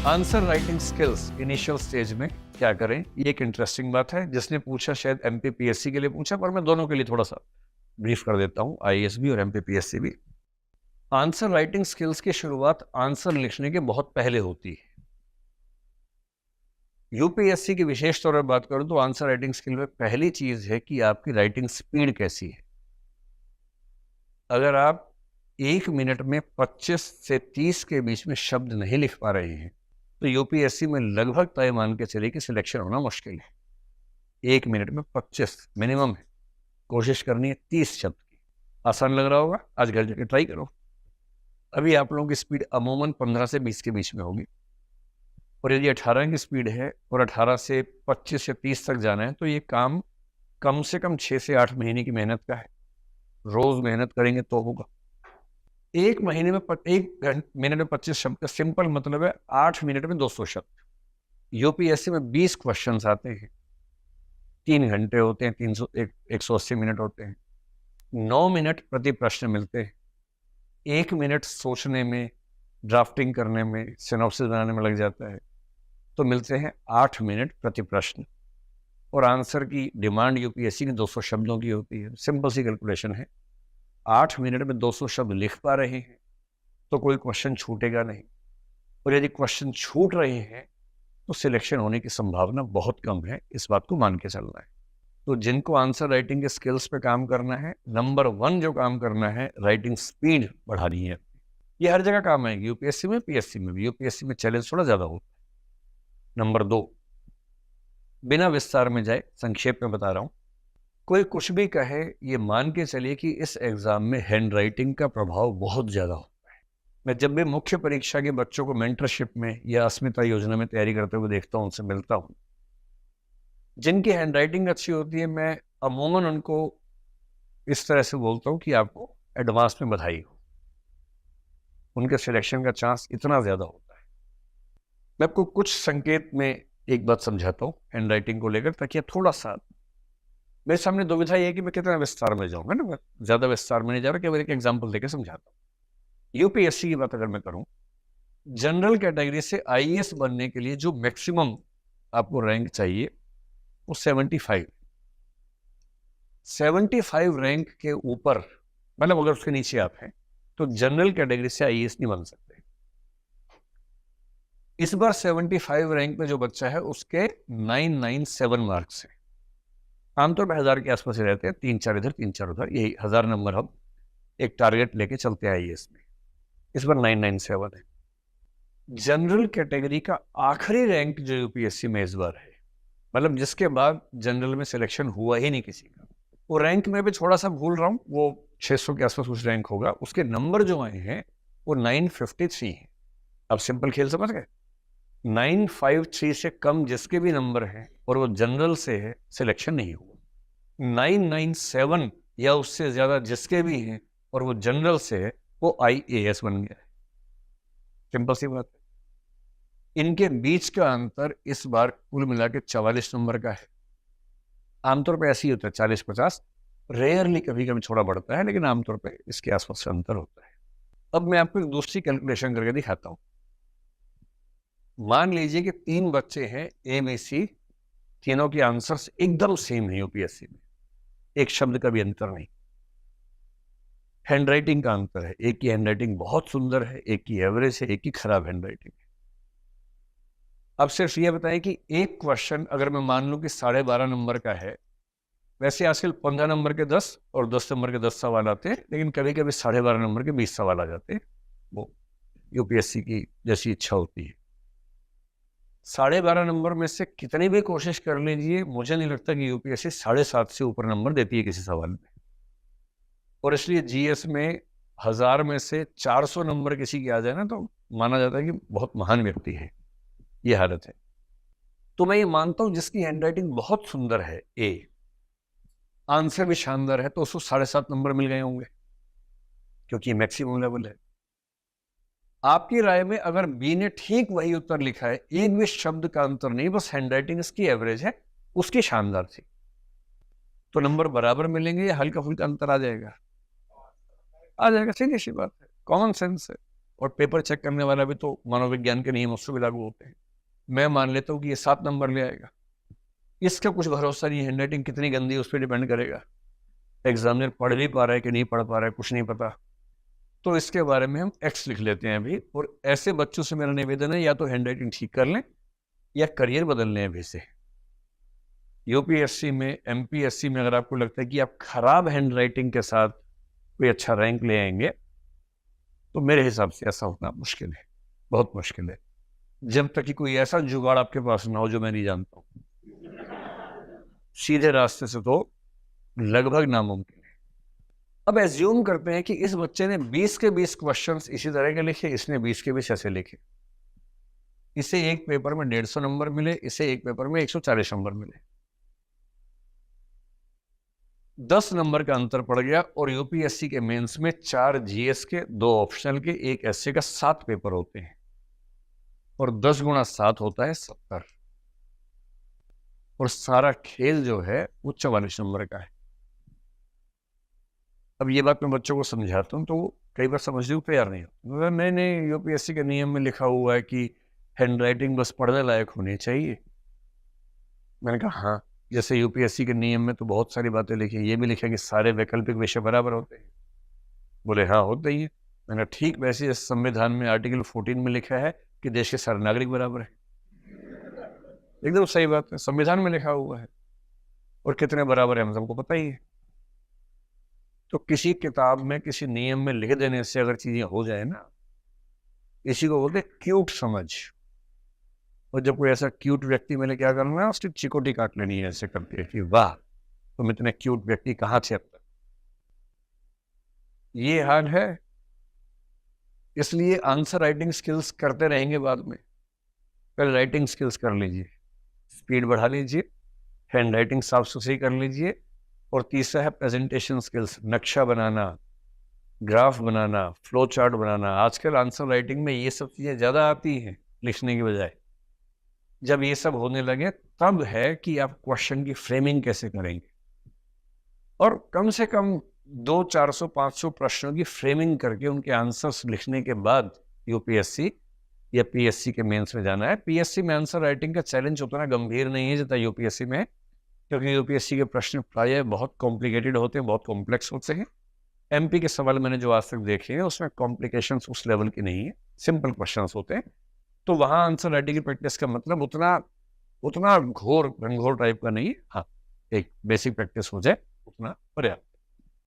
Answer writing skills initial stage में क्या करें, ये एक इंटरेस्टिंग बात है। जिसने पूछा शायद एमपीपीएससी के लिए पूछा, पर मैं दोनों के लिए थोड़ा सा ब्रीफ कर देता हूँ, आईएएस भी और एमपीपीएससी भी। आंसर राइटिंग स्किल्स की शुरुआत आंसर लिखने के बहुत पहले होती है। यूपीएससी की विशेष तौर पर बात करूं तो आंसर राइटिंग स्किल में पहली चीज है कि आपकी राइटिंग स्पीड कैसी है। अगर आप 1 मिनट में 25 से 30 के बीच में शब्द नहीं लिख पा रहे हैं तो यूपीएससी में लगभग तय मान के चलिए कि सिलेक्शन होना मुश्किल है। 1 मिनट में 25 मिनिमम है, कोशिश करनी है 30 शब्द की। आसान लग रहा होगा, आज घर जाके ट्राई करो। अभी आप लोगों की स्पीड अमूमन 15 से 20 के बीच में होगी, और यदि 18 की स्पीड है और 18 से 25 या 30 तक जाना है तो ये काम कम से कम 6 से 8 महीने की मेहनत का है। रोज मेहनत करेंगे तो होगा। 1 मिनट में 25 शब्द का सिंपल मतलब है 8 मिनट में 200 शब्द। यूपीएससी में 20 क्वेश्चंस आते हैं, 3 घंटे होते हैं, 180 मिनट होते हैं, 9 मिनट प्रति प्रश्न मिलते हैं। 1 मिनट सोचने में, ड्राफ्टिंग करने में, सिनॉप्सिस बनाने में लग जाता है, तो मिलते हैं 8 मिनट प्रति प्रश्न। और आंसर की डिमांड यूपीएससी की 200 शब्दों की होती है। सिंपल सी कैलकुलेशन है, 8 मिनट में 200 शब्द लिख पा रहे हैं तो कोई क्वेश्चन छूटेगा नहीं, और यदि क्वेश्चन छूट रहे हैं तो सिलेक्शन होने की संभावना बहुत कम है। इस बात को मान के चलना है। तो जिनको आंसर राइटिंग के स्किल्स पे काम करना है, नंबर 1 जो काम करना है, राइटिंग स्पीड बढ़ानी है। ये हर जगह काम आएगी, यूपीएससी में, पीएससी में भी। यूपीएससी में चैलेंज थोड़ा ज्यादा होता है। नंबर 2, बिना विस्तार में जाए संक्षेप में बता रहा हूं। कोई कुछ भी कहे, ये मान के चलिए कि इस एग्जाम में हैंड राइटिंग का प्रभाव बहुत ज्यादा होता है। मैं जब भी मुख्य परीक्षा के बच्चों को मेंटरशिप में या अस्मिता योजना में तैयारी करते हुए देखता हूं, उनसे मिलता हूं, जिनकी हैंड राइटिंग अच्छी होती है, मैं अमूमन उनको इस तरह से बोलता हूं कि आपको एडवांस में बधाई हो। उनके सिलेक्शन का चांस इतना ज्यादा होता है। मैं आपको कुछ संकेत में एक बात समझाता हूं हैंड राइटिंग को लेकर, ताकि थोड़ा सा मेरे सामने दुविधा ये है कि मैं कितना विस्तार में जाऊंगा ना। मैं ज्यादा विस्तार में नहीं जा रहा, केवल एक एग्जांपल देकर समझाता हूं। यूपीएससी की बात अगर मैं करूं, जनरल कैटेगरी से आईएएस बनने के लिए जो मैक्सिमम आपको रैंक चाहिए वो 75 रैंक के ऊपर, मतलब अगर उसके नीचे आप हैं तो जनरल कैटेगरी से आईएएस नहीं बन सकते। इस बार 75 रैंक में जो बच्चा है उसके 997 मार्क्स है। आमतौर पर 1000 के आसपास ही रहते हैं, 3-4 इधर 3-4 उधर, यही 1000 नंबर हम एक टारगेट लेके चलते हैं आईएएस में। इस बार 997 है। जनरल कैटेगरी का आखिरी रैंक जो यूपीएससी में इस बार है, मतलब जिसके बाद जनरल में सिलेक्शन हुआ ही नहीं किसी का, वो रैंक में भी थोड़ा सा भूल रहा हूं, वो 600 के आसपास कुछ रैंक होगा। उसके नंबर जो आए हैं वो 953 है। अब सिंपल खेल समझ गए, 953 से कम जिसके भी नंबर है और वो जनरल से है, सिलेक्शन नहीं हुआ। 997 या उससे ज्यादा जिसके भी हैं और वो जनरल से है, वो आईएएस बन गया है। सिंपल सी बात है। इनके बीच का अंतर इस बार कुल मिला के 44 नंबर का है। आमतौर पे ऐसे ही होता है, 40-50, रेयरली कभी कभी थोड़ा बढ़ता है, लेकिन आमतौर पे इसके आसपास का अंतर होता है। अब मैं आपको एक दूसरी कैलकुलेशन करके दिखाता हूं। मान लीजिए कि 3 बच्चे हैं, ए बी सी, तीनों के आंसर्स एकदम सेम है यूपीएससी में, एक शब्द का भी अंतर नहीं। हैंडराइटिंग का अंतर है, एक की हैंडराइटिंग बहुत सुंदर है, एक की एवरेज है, एक की खराब हैंडराइटिंग है। अब सिर्फ ये बताएं कि एक क्वेश्चन अगर मैं मान लूं कि 12.5 नंबर का है, वैसे आजकल 15 नंबर के 10 और 10 नंबर के 10 सवाल आते हैं, लेकिन कभी कभी 12.5 नंबर के 20 सवाल आ जाते हैं। वो यूपीएससी की जैसी इच्छा होती है। 12.5 नंबर में से कितनी भी कोशिश कर लीजिए, मुझे नहीं लगता कि यूपीएससी 7.5 से ऊपर नंबर देती है किसी सवाल में। और इसलिए जीएस में 1000 में से 400 नंबर किसी की आ जाए ना, तो माना जाता है कि बहुत महान व्यक्ति है। ये हालत है। तो मैं ये मानता हूं जिसकी हैंडराइटिंग बहुत सुंदर है, ए, आंसर भी शानदार है, तो उसको 7.5 नंबर मिल गए होंगे, क्योंकि मैक्सिमम लेवल है। आपकी राय में अगर बी ने ठीक वही उत्तर लिखा है, एक भी शब्द का अंतर नहीं, बस हैंडराइटिंग इसकी एवरेज है, उसकी शानदार थी, तो नंबर बराबर मिलेंगे या हल्का फुल्का अंतर आ जाएगा? आ जाएगा। सीधी सी बात है, कॉमन सेंस है। और पेपर चेक करने वाला भी तो मनोविज्ञान के नियम उससे भी लागू होते हैं। मैं मान लेता हूँ कि ये 7 नंबर ले आएगा, इसका कुछ भरोसा नहीं है, हैंडराइटिंग कितनी गंदी है उस पर डिपेंड करेगा, एग्जामिनर पढ़ भी पा रहा है कि नहीं पढ़ पा रहा है कुछ नहीं पता। तो इसके बारे में हम एक्स लिख लेते हैं अभी। और ऐसे बच्चों से मेरा निवेदन है, या तो हैंडराइटिंग ठीक कर लें या करियर बदल लें अभी से। यूपीएससी में, एमपीएससी में अगर आपको लगता है कि आप खराब हैंडराइटिंग के साथ कोई अच्छा रैंक ले आएंगे, तो मेरे हिसाब से ऐसा होना मुश्किल है, बहुत मुश्किल है, जब तक कि कोई ऐसा जुगाड़ आपके पास ना हो जो मैं नहीं जानता हूँ। सीधे रास्ते से तो लगभग नामुमकिन है। अब एज्यूम करते हैं कि इस बच्चे ने 20 के 20 क्वेश्चंस इसी तरह के लिखे, इसने 20 के 20 ऐसे लिखे, इसे एक पेपर में 150 नंबर मिले, इसे एक पेपर में 140 नंबर मिले, 10 नंबर का अंतर पड़ गया। और यूपीएससी के मेंस में 4 जीएस के, 2 ऑप्शनल के, 1 एसए का 7 पेपर होते हैं, और 10 गुणा 7 होता है 70, और सारा खेल जो है वो 44 नंबर का है। अब ये बात मैं बच्चों को समझाता हूँ तो वो कई बार समझने को तैयार नहीं होता। नहीं, यूपीएससी के नियम में लिखा हुआ है कि हैंडराइटिंग बस पढ़ने लायक होनी चाहिए। मैंने कहा हाँ, जैसे यूपीएससी के नियम में तो बहुत सारी बातें लिखी हैं, ये भी लिखा कि सारे वैकल्पिक विषय बराबर होते हैं। बोले हाँ होते ही है। मैंने कहा ठीक, वैसे संविधान में आर्टिकल 14 में लिखा है कि देश के सारे नागरिक बराबर है। एकदम सही बात है, संविधान में लिखा हुआ है, और कितने बराबर है हम सबको पता ही है। तो किसी किताब में, किसी नियम में लिख देने से अगर चीजें हो जाए ना, इसी को बोलते क्यूट समझ। और जब कोई ऐसा क्यूट व्यक्ति मिले, क्या करना है, उसकी चिकोटी काट लेनी है ऐसे करके कि वाह तुम इतने क्यूट व्यक्ति कहाँ थे अब तक। ये हाल है। इसलिए आंसर राइटिंग स्किल्स करते रहेंगे बाद में, पहले राइटिंग स्किल्स कर लीजिए, स्पीड बढ़ा लीजिए, हैंड राइटिंग साफ सुथरी कर लीजिए। और तीसरा है प्रेजेंटेशन स्किल्स, नक्शा बनाना, ग्राफ बनाना, फ्लो चार्ट बनाना। आजकल आंसर राइटिंग में ये सब चीज़ें ज़्यादा आती हैं लिखने की बजाय। जब ये सब होने लगे तब है कि आप क्वेश्चन की फ्रेमिंग कैसे करेंगे, और कम से कम 200-400-500 प्रश्नों की फ्रेमिंग करके उनके आंसर्स लिखने के बाद यूपीएससी या पीएससी के मेंस में जाना है। पीएससी में आंसर राइटिंग का चैलेंज उतना गंभीर नहीं है जितना यूपीएससी में है, क्योंकि यूपीएससी के प्रश्न प्रायः बहुत कॉम्प्लिकेटेड होते हैं, बहुत कॉम्प्लेक्स होते हैं। एमपी के सवाल मैंने जो आज तक देखे हैं उसमें कॉम्प्लिकेशंस उस लेवल की नहीं है, सिंपल क्वेश्चंस होते हैं। तो वहाँ आंसर राइटिंग की प्रैक्टिस का मतलब उतना घोर घनघोर टाइप का नहीं है। हाँ, एक बेसिक प्रैक्टिस हो जाए उतना पर्याप्त।